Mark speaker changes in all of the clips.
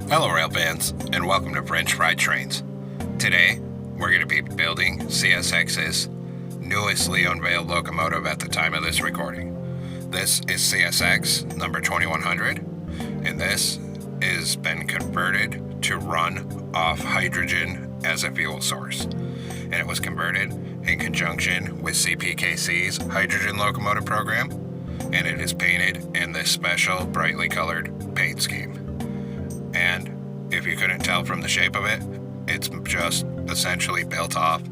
Speaker 1: Hello rail fans, and welcome to French Fried Trains. Today, we're going to be building CSX's newly unveiled locomotive at the time of this recording. This is CSX number 2100, and this has been converted to run off hydrogen as a fuel source. And it was converted in conjunction with CPKC's hydrogen locomotive program, and it is painted in this special brightly colored paint scheme. And if you couldn't tell from the shape of it, it's just essentially built off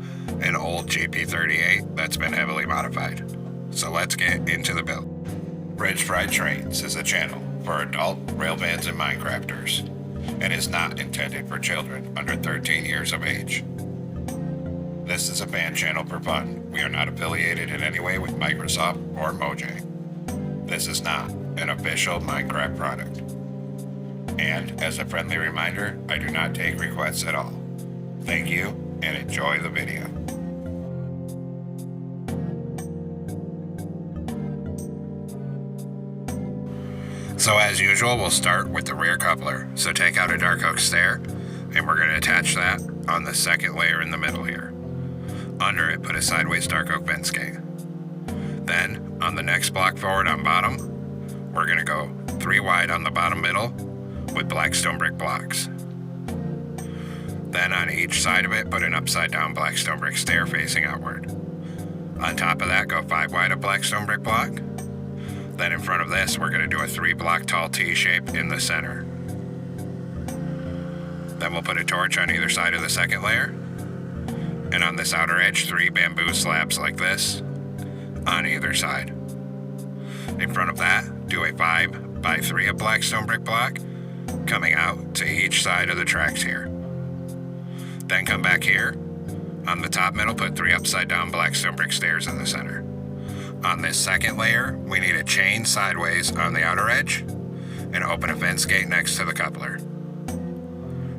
Speaker 1: an old GP38 that's been heavily modified. So let's get into the build. French Fried Trains is a channel for adult railfans and Minecrafters, and is not intended for children under 13 years of age. This is a fan channel for fun. We are not affiliated in any way with Microsoft or Mojang. This is not an official Minecraft product. And as a friendly reminder, I do not take requests at all. Thank you, and enjoy the video. So as usual, we'll start with the rear coupler. So take out a dark oak stair, and we're going to attach that on the second layer in the middle here. Under it, put a sideways dark oak fence gate. Then, on the next block forward on bottom, we're going to go 3 wide on the bottom middle, with black stone brick blocks. Then on each side of it, put an upside down black stone brick stair facing outward. On top of that, go 5 wide of black stone brick block. Then in front of this, we're going to do a 3 block tall T shape in the center. Then we'll put a torch on either side of the second layer. And on this outer edge, 3 bamboo slabs like this on either side. In front of that, do a 5 by 3 of black stone brick block coming out to each side of the tracks here. Then come back here. On the top middle, put 3 upside down black stone brick stairs in the center. On this second layer, we need a chain sideways on the outer edge and open a fence gate next to the coupler.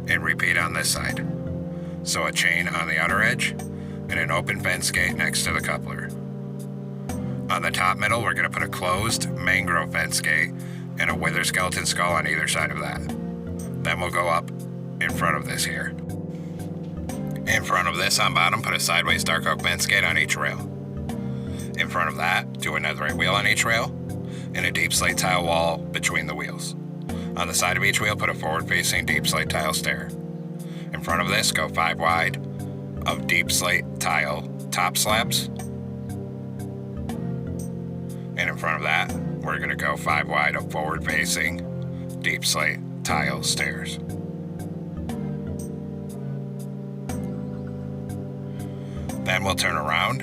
Speaker 1: And repeat on this side. So a chain on the outer edge and an open fence gate next to the coupler. On the top middle, we're going to put a closed mangrove fence gate and a wither skeleton skull on either side of that. Then we'll go up in front of this here. In front of this on bottom, put a sideways dark oak fence gate on each rail. In front of that, do a netherite wheel on each rail and a deep slate tile wall between the wheels. On the side of each wheel, put a forward-facing deep slate tile stair. In front of this, go 5 wide of deep slate tile top slabs. And in front of that, we're going to go 5 wide of forward-facing deep slate tile stairs. Then we'll turn around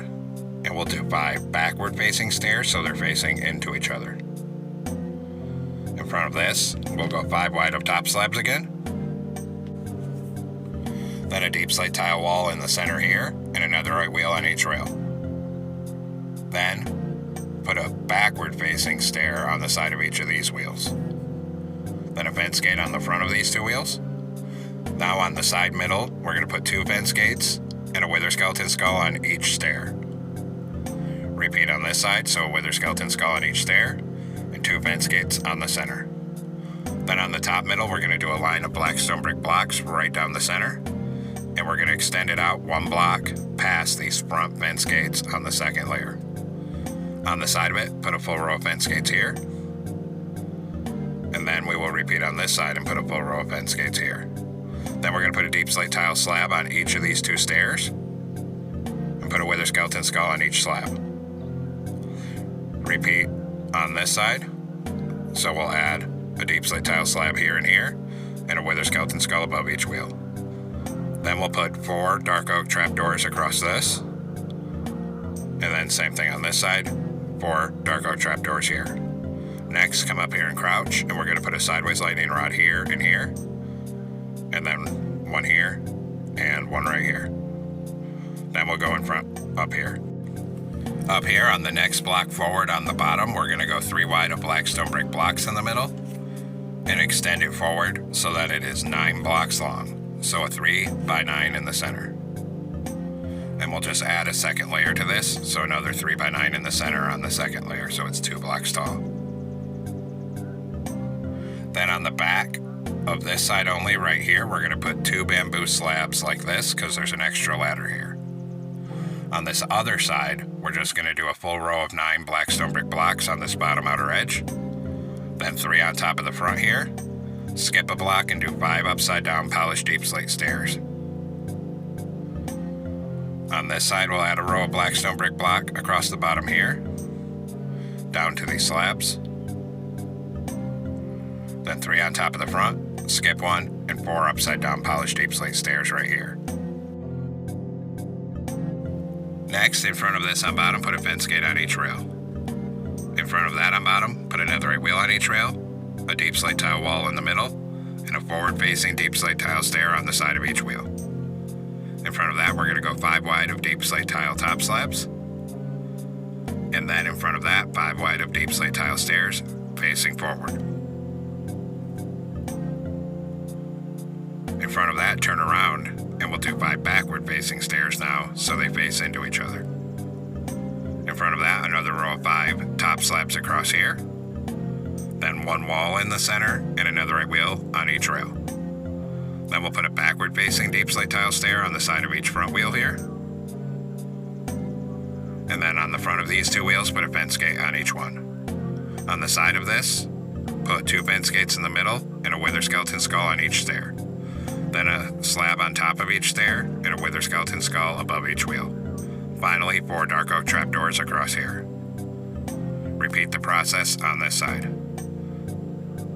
Speaker 1: and we'll do 5 backward-facing stairs so they're facing into each other. In front of this, we'll go 5 wide of top slabs again. Then a deep slate tile wall in the center here and a netherite wheel on each rail. Then put a backward-facing stair on the side of each of these wheels. Then a fence gate on the front of these 2 wheels. Now on the side middle, we're going to put 2 fence gates and a wither skeleton skull on each stair. Repeat on this side, so a wither skeleton skull on each stair and 2 fence gates on the center. Then on the top middle, we're going to do a line of black stone brick blocks right down the center, and we're going to extend it out 1 block past these front fence gates on the second layer. On the side of it, put a full row of fence gates here. And then we will repeat on this side and put a full row of fence gates here. Then we're going to put a deep slate tile slab on each of these 2 stairs. And put a wither skeleton skull on each slab. Repeat on this side. So we'll add a deep slate tile slab here and here. And a wither skeleton skull above each wheel. Then we'll put 4 dark oak trapdoors across this. And then same thing on this side. 4 dark oak trapdoors here. Next, come up here and crouch, and we're going to put a sideways lightning rod here and here. And then 1 here, and 1 right here. Then we'll go in front, up here. Up here on the next block forward on the bottom, we're going to go 3 wide of black stone brick blocks in the middle, and extend it forward so that it is 9 blocks long. So a 3 by 9 in the center. And we'll just add a second layer to this, so another 3 by 9 in the center on the second layer, so it's 2 blocks tall. Then on the back of this side only right here, we're going to put 2 bamboo slabs like this because there's an extra ladder here. On this other side, we're just going to do a full row of 9 black stone brick blocks on this bottom outer edge. Then 3 on top of the front here. Skip a block and do 5 upside down polished deep slate stairs. On this side, we'll add a row of black stone brick block across the bottom here, down to these slabs. Then 3 on top of the front, skip 1, and 4 upside down polished deep slate stairs right here. Next, in front of this on bottom, put a fence gate on each rail. In front of that on bottom, put a netherite wheel on each rail, a deep slate tile wall in the middle, and a forward-facing deep slate tile stair on the side of each wheel. In front of that, we're going to go 5 wide of deep slate tile top slabs. And then in front of that, 5 wide of deep slate tile stairs facing forward. In front of that, turn around, and we'll do 5 backward facing stairs now so they face into each other. In front of that, another row of 5 top slabs across here. Then 1 wall in the center and a netherite wheel on each rail. Then we'll put a backward facing deep slate tile stair on the side of each front wheel here. And then on the front of these 2 wheels, put a fence gate on each one. On the side of this, put 2 fence gates in the middle and a wither skeleton skull on each stair. Then a slab on top of each stair and a wither skeleton skull above each wheel. Finally, 4 dark oak trapdoors across here. Repeat the process on this side.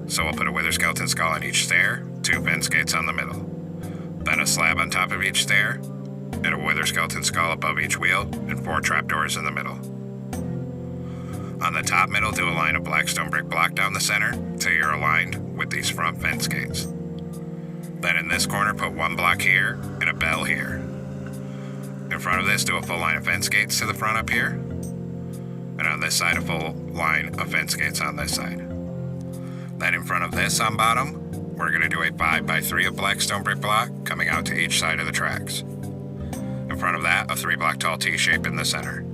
Speaker 1: So we'll put a wither skeleton skull on each stair, 2 fence gates on the middle. Then a slab on top of each stair, and a wither skeleton skull above each wheel, and 4 trapdoors in the middle. On the top middle, do a line of black stone brick block down the center till you're aligned with these front fence gates. Then in this corner, put 1 block here and a bell here. In front of this, do a full line of fence gates to the front up here. And on this side, a full line of fence gates on this side. Then in front of this on bottom, we're going to do a 5x3 of black stone brick block coming out to each side of the tracks. In front of that, a 3 block tall T-shape in the center.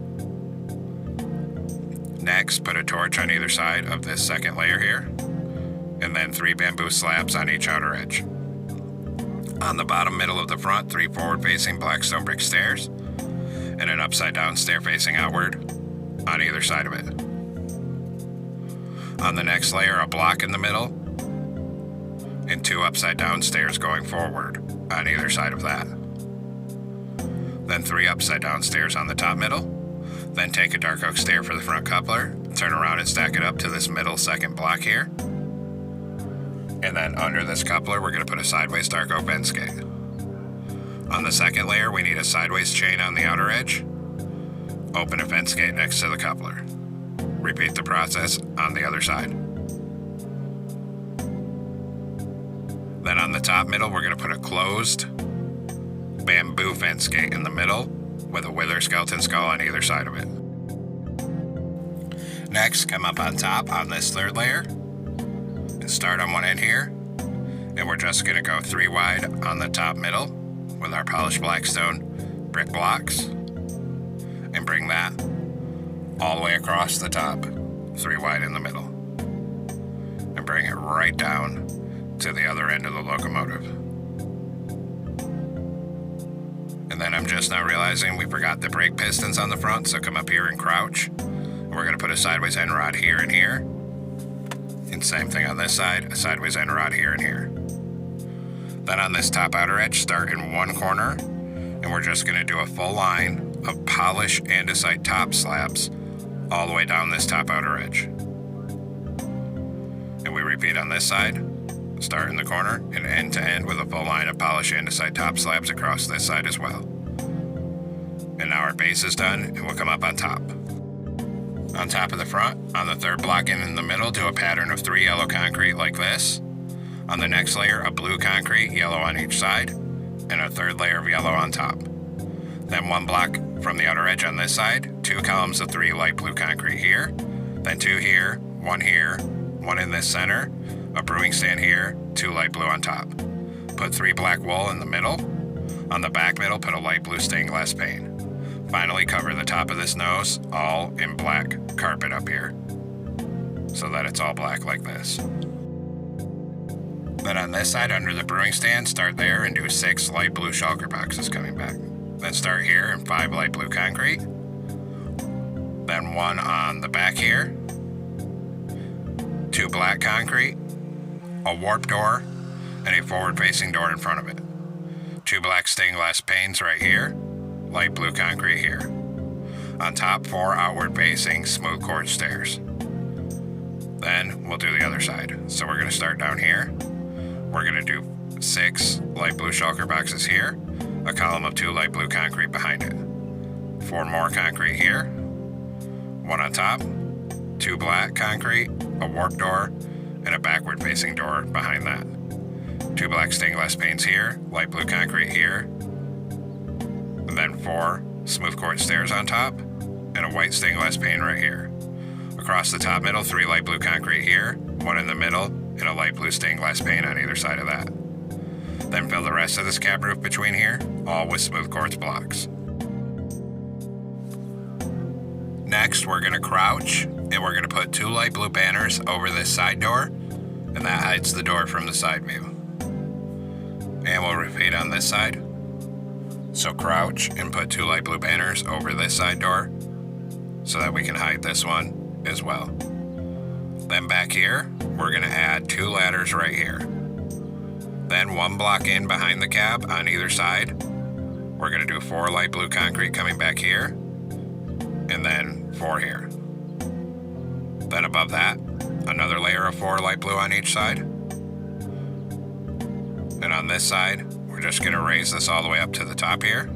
Speaker 1: Next, put a torch on either side of this second layer here, and then 3 bamboo slabs on each outer edge. On the bottom middle of the front, 3 forward-facing black stone brick stairs, and an upside-down stair facing outward on either side of it. On the next layer, a block in the middle, and 2 upside-down stairs going forward on either side of that. Then 3 upside-down stairs on the top middle. Then take a dark oak stair for the front coupler, turn around and stack it up to this middle second block here. And then under this coupler, we're going to put a sideways dark oak fence gate. On the second layer, we need a sideways chain on the outer edge. Open a fence gate next to the coupler. Repeat the process on the other side. Then on the top middle, we're going to put a closed bamboo fence gate in the middle with a wither skeleton skull on either side of it. Next, come up on top on this third layer and start on one end here. And we're just going to go 3 wide on the top middle with our polished black stone brick blocks and bring that all the way across the top, 3 wide in the middle, and bring it right down to the other end of the locomotive. And then I'm just now realizing we forgot the brake pistons on the front, so come up here and crouch. And we're going to put a sideways end rod here and here. And same thing on this side, a sideways end rod here and here. Then on this top outer edge, start in one corner, and we're just going to do a full line of polished andesite top slabs all the way down this top outer edge. And we repeat on this side. Start in the corner and end to end with a full line of polished andesite top slabs across this side as well. And now our base is done, and we'll come up on top. On top of the front, on the third block in the middle, do a pattern of 3 yellow concrete like this. On the next layer, a blue concrete, yellow on each side, and a third layer of yellow on top. Then 1 block from the outer edge on this side, 2 columns of 3 light blue concrete here, then 2 here, 1 in this center, a brewing stand here, 2 light blue on top. Put 3 black wool in the middle. On the back middle, put a light blue stained glass pane. Finally, cover the top of this nose all in black carpet up here, so that it's all black like this. Then on this side, under the brewing stand, start there and do 6 light blue shulker boxes coming back. Then start here and 5 light blue concrete. Then 1 on the back here, 2 black concrete, a warp door, and a forward-facing door in front of it. 2 black stained glass panes right here, light blue concrete here. On top, 4 outward-facing smooth quartz stairs. Then we'll do the other side. So we're going to start down here. We're going to do 6 light blue shulker boxes here, a column of 2 light blue concrete behind it. 4 more concrete here, 1 on top, 2 black concrete, a warp door, and a backward-facing door behind that. 2 black stained glass panes here, light blue concrete here, and then 4 smooth quartz stairs on top, and a white stained glass pane right here. Across the top middle, 3 light blue concrete here, 1 in the middle, and a light blue stained glass pane on either side of that. Then fill the rest of this cab roof between here, all with smooth quartz blocks. Next, we're going to crouch, and we're going to put 2 light blue banners over this side door, and that hides the door from the side view. And we'll repeat on this side. So crouch and put 2 light blue banners over this side door so that we can hide this one as well. Then back here, we're going to add 2 ladders right here. Then 1 block in behind the cab on either side. We're going to do 4 light blue concrete coming back here, and then 4 here. Then above that, another layer of 4 light blue on each side. And on this side, we're just going to raise this all the way up to the top here.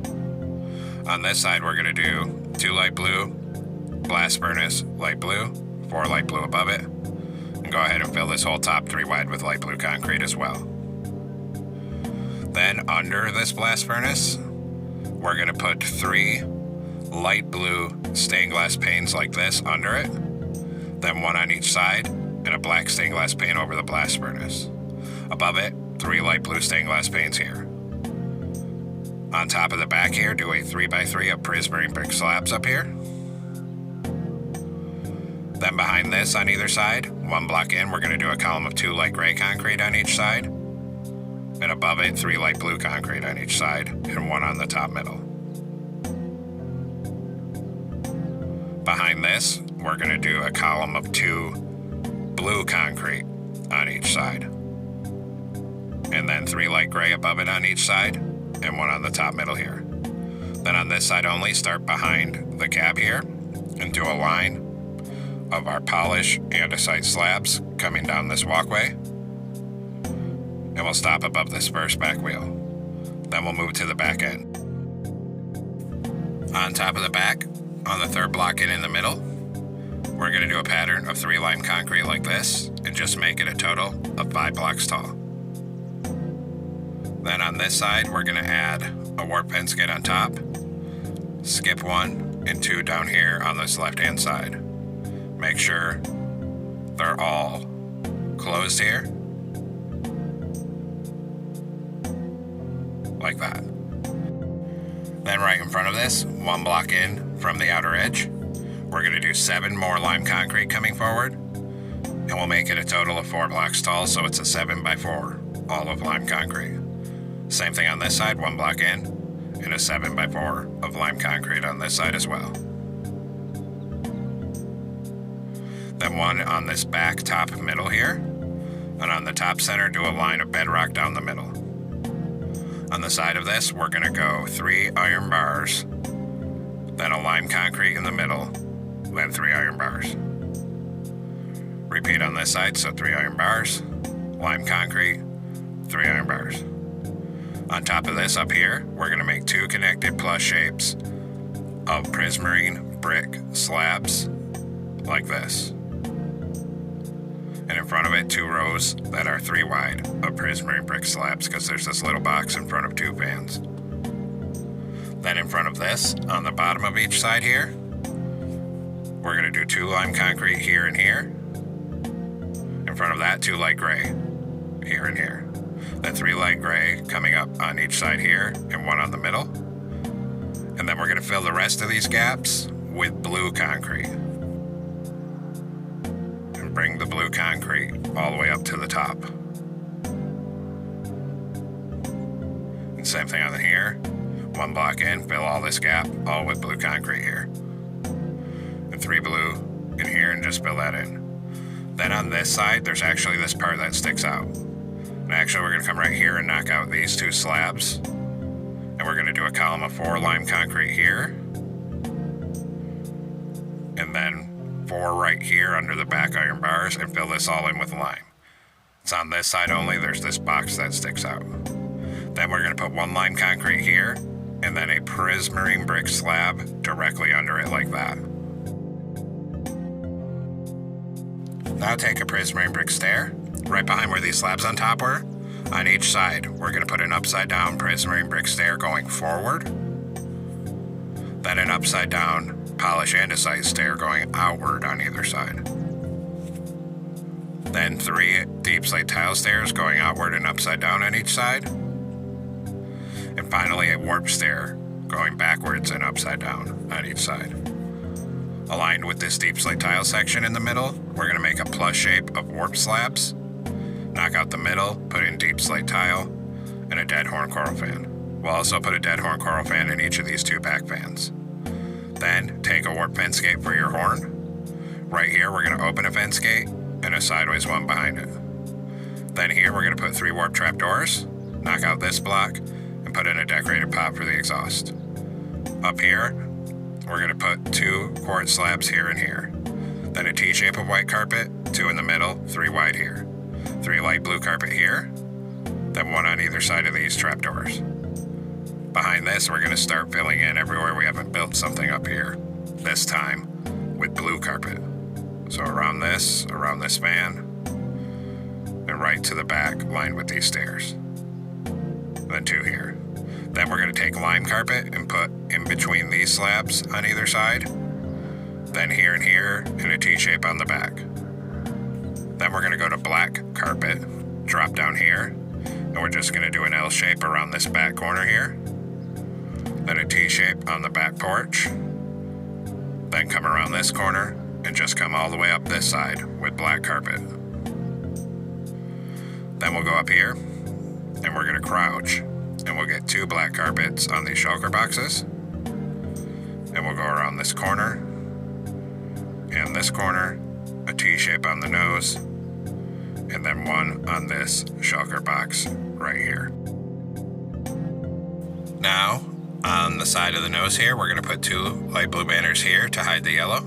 Speaker 1: On this side, we're going to do 2 light blue, blast furnace, light blue, 4 light blue above it, and go ahead and fill this whole top 3 wide with light blue concrete as well. Then under this blast furnace, we're going to put 3 light blue stained glass panes like this under it, then 1 on each side, and a black stained glass pane over the blast furnace. Above it, 3 light blue stained glass panes here. On top of the back here, do a 3x3 of prismarine brick slabs up here. Then behind this on either side, 1 block in, we're going to do a column of 2 light gray concrete on each side. And above it, 3 light blue concrete on each side, and 1 on the top middle. Behind this, we're going to do a column of 2 blue concrete on each side. And then 3 light gray above it on each side, and 1 on the top middle here. Then on this side only, start behind the cab here, and do a line of our polish andesite slabs coming down this walkway. And we'll stop above this first back wheel. Then we'll move to the back end. On top of the back, on the 3rd block in the middle, we're going to do a pattern of 3 lime concrete like this, and just make it a total of 5 blocks tall. Then on this side, we're going to add a warp pen skid on top, skip 1 and 2 down here on this left-hand side. Make sure they're all closed here, like that. Then right in front of this, 1 block in from the outer edge, we're going to do 7 more lime concrete coming forward, and we'll make it a total of 4 blocks tall, so it's a 7x4, all of lime concrete. Same thing on this side, 1 block in, and a 7x4 of lime concrete on this side as well. Then 1 on this back top middle here, and on the top center, do a line of bedrock down the middle. On the side of this, we're going to go 3 iron bars, then a lime concrete in the middle, then 3 iron bars. Repeat on this side, so 3 iron bars, lime concrete, 3 iron bars. On top of this up here, we're going to make 2 connected plus shapes of prismarine brick slabs like this. And in front of it, 2 rows that are 3 wide of prismarine brick slabs, because there's this little box in front of 2 fans. Then in front of this, on the bottom of each side here, we're going to do 2 lime concrete here and here. In front of that, 2 light gray here and here. Then 3 light gray coming up on each side here, and 1 on the middle. And then we're going to fill the rest of these gaps with blue concrete. And bring the blue concrete all the way up to the top. Same thing on here. One block in, fill all this gap, all with blue concrete here. And 3 blue in here and just fill that in. Then on this side, there's actually this part that sticks out. And actually we're gonna come right here and knock out these 2 slabs. And we're gonna do a column of 4 lime concrete here. And then 4 right here under the back iron bars and fill this all in with lime. It's on this side only, there's this box that sticks out. Then we're gonna put 1 lime concrete here and then a prismarine brick slab directly under it like that. Now take a prismarine brick stair, right behind where these slabs on top were. On each side, we're gonna put an upside down prismarine brick stair going forward. Then an upside down polish andesite stair going outward on either side. Then 3 deep slate tile stairs going outward and upside down on each side. And finally a warp stair going backwards and upside down on each side. Aligned with this deep slate tile section in the middle, we're going to make a plus shape of warp slabs, knock out the middle, put in deep slate tile, and a dead horn coral fan. We'll also put a dead horn coral fan in each of these 2 back fans. Then take a warp fence gate for your horn. Right here we're going to open a fence gate and a sideways one behind it. Then here we're going to put 3 warp trap doors, knock out this block, and put in a decorated pot for the exhaust. Up here, we're going to put 2 quartz slabs here and here. Then a T-shape of white carpet, 2 in the middle, 3 wide here. 3 light blue carpet here, then 1 on either side of these trapdoors. Behind this, we're going to start filling in everywhere we haven't built something up here, this time with blue carpet. So around this fan, and right to the back, lined with these stairs. Then 2 here. Then we're going to take lime carpet and put in between these slabs on either side. Then here and here, and a T-shape on the back. Then we're going to go to black carpet, drop down here, and we're just going to do an L shape around this back corner here. Then a T-shape on the back porch. Then come around this corner, and just come all the way up this side with black carpet. Then we'll go up here, and we're going to crouch, and we'll get 2 black carpets on these shulker boxes. And we'll go around this corner, and this corner, a T-shape on the nose, and then 1 on this shulker box right here. Now, on the side of the nose here, we're going to put 2 light blue banners here to hide the yellow.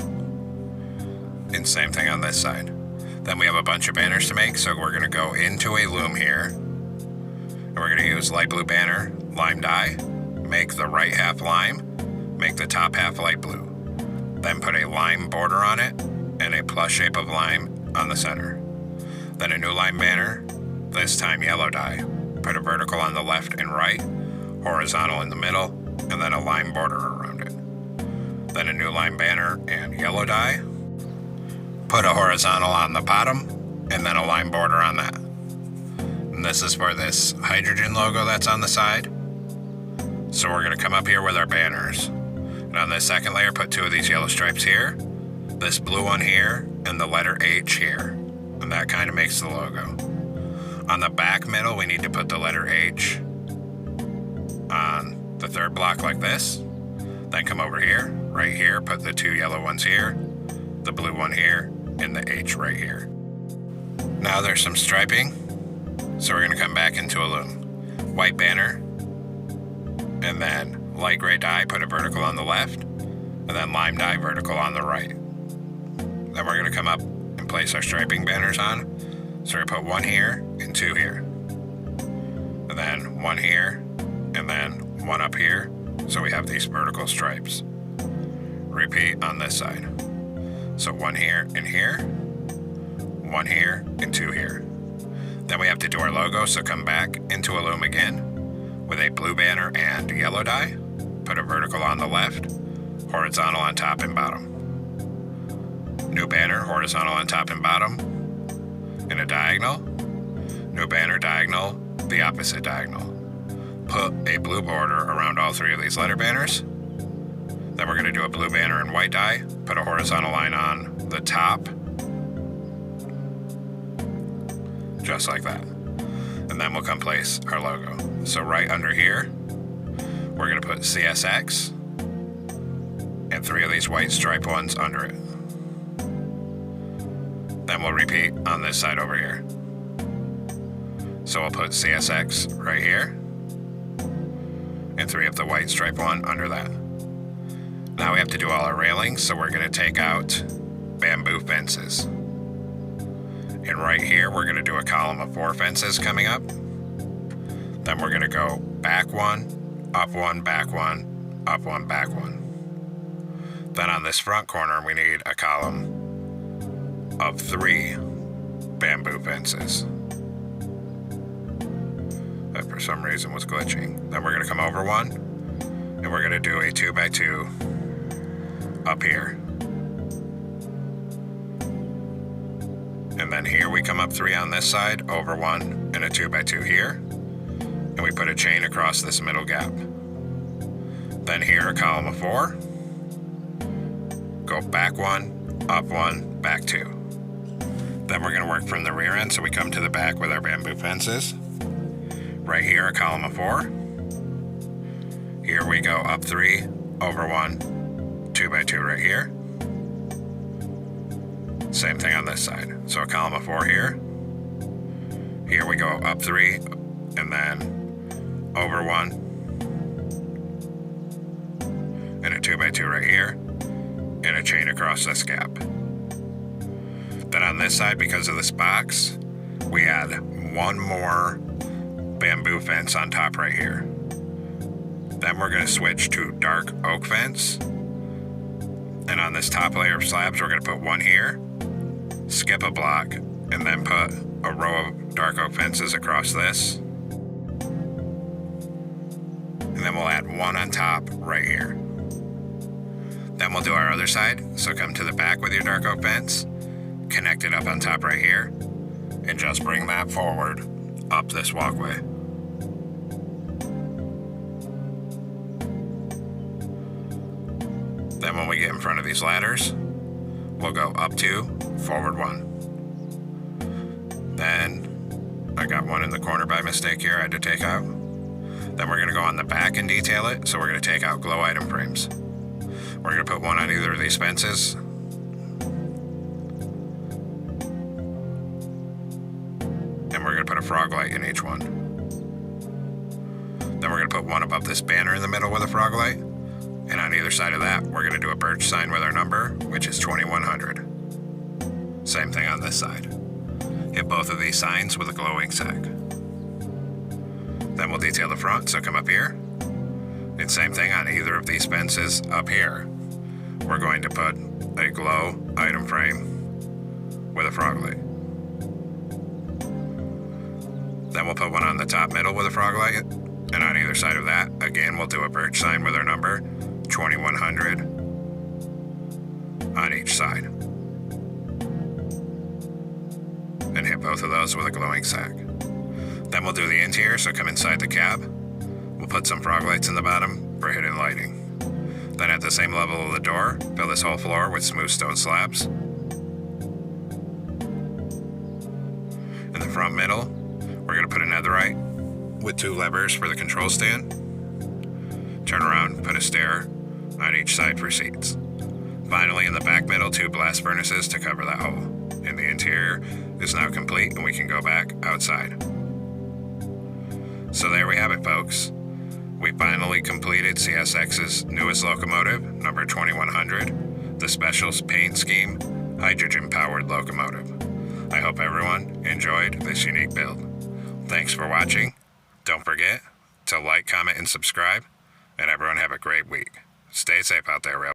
Speaker 1: And same thing on this side. Then we have a bunch of banners to make, so we're going to go into a loom here. And we're going to use light blue banner, lime dye, make the right half lime, make the top half light blue. Then put a lime border on it, and a plus shape of lime on the center. Then a new lime banner, this time yellow dye. Put a vertical on the left and right, horizontal in the middle, and then a lime border around it. Then a new lime banner and yellow dye. Put a horizontal on the bottom, and then a lime border on that. And this is for this hydrogen logo that's on the side. So we're going to come up here with our banners. And on this second layer, put 2 of these yellow stripes here, this blue one here, and the letter H here. And that kind of makes the logo. On the back middle, we need to put the letter H on the 3rd block like this. Then come over here, right here, put the 2 yellow ones here, the blue one here, and the H right here. Now there's some striping, so we're going to come back into a loom. White banner, and then light gray dye, put a vertical on the left, and then lime dye vertical on the right. Then we're going to come up and place our striping banners on. So we're going to put 1 here and 2 here. And then 1 here, and then 1 up here, so we have these vertical stripes. Repeat on this side. So 1 here and here, 1 here and 2 here. Then we have to do our logo, so come back into a loom again with a blue banner and yellow dye. Put a vertical on the left, horizontal on top and bottom. New banner, horizontal on top and bottom, and a diagonal. New banner, diagonal, the opposite diagonal. Put a blue border around all 3 of these letter banners. Then we're going to do a blue banner and white dye. Put a horizontal line on the top, just like that. And then we'll come place our logo. So right under here, we're going to put CSX and 3 of these white stripe ones under it. Then we'll repeat on this side over here. So we'll put CSX right here and 3 of the white stripe one under that. Now we have to do all our railings, so we're going to take out bamboo fences. And right here, we're going to do a column of 4 fences coming up. Then we're going to go back 1, up 1, back 1, up 1, back 1. Then on this front corner, we need a column of 3 bamboo fences. That for some reason was glitching. Then we're going to come over 1, and we're going to do a 2x2 up here. And then here we come up 3 on this side, over 1, and a 2x2 here. And we put a chain across this middle gap. Then here a column of 4. Go back 1, up 1, back 2. Then we're going to work from the rear end, so we come to the back with our bamboo fences. Right here a column of 4. Here we go up 3, over 1, 2x2 right here. Same thing on this side. So a column of 4 here. Here we go up 3, and then over 1, and a 2x2 right here, and a chain across this gap. Then on this side, because of this box, we add 1 more bamboo fence on top right here. Then we're going to switch to dark oak fence. And on this top layer of slabs, we're going to put 1 here, skip a block, and then put a row of dark oak fences across this. And then we'll add 1 on top right here. Then we'll do our other side. So come to the back with your dark oak fence, connect it up on top right here, and just bring that forward up this walkway. Then when we get in front of these ladders, we'll go up 2, forward 1. Then I got 1 in the corner by mistake here I had to take out. Then we're going to go on the back and detail it, so we're going to take out glow item frames. We're going to put 1 on either of these fences. And we're going to put a frog light in each one. Then we're going to put 1 above this banner in the middle with a frog light. And on either side of that, we're going to do a birch sign with our number, which is 2100. Same thing on this side. Hit both of these signs with a glowing sack. Then we'll detail the front, so come up here. And same thing on either of these fences up here. We're going to put a glow item frame with a frog light. Then we'll put 1 on the top middle with a frog light. And on either side of that, again, we'll do a birch sign with our number, 2100, on each side. And hit both of those with a glowing sack. Then we'll do the interior, so come inside the cab. We'll put some frog lights in the bottom for hidden lighting. Then at the same level of the door, fill this whole floor with smooth stone slabs. In the front middle, we're going to put a netherite with 2 levers for the control stand. Turn around, put a stair on each side for seats. Finally, in the back middle, 2 blast furnaces to cover that hole. And the interior is now complete, and we can go back outside. So there we have it, folks. We finally completed CSX's newest locomotive, number 2100, the special paint scheme, hydrogen-powered locomotive. I hope everyone enjoyed this unique build. Thanks for watching. Don't forget to like, comment, and subscribe, and everyone have a great week. Stay safe out there, Rail.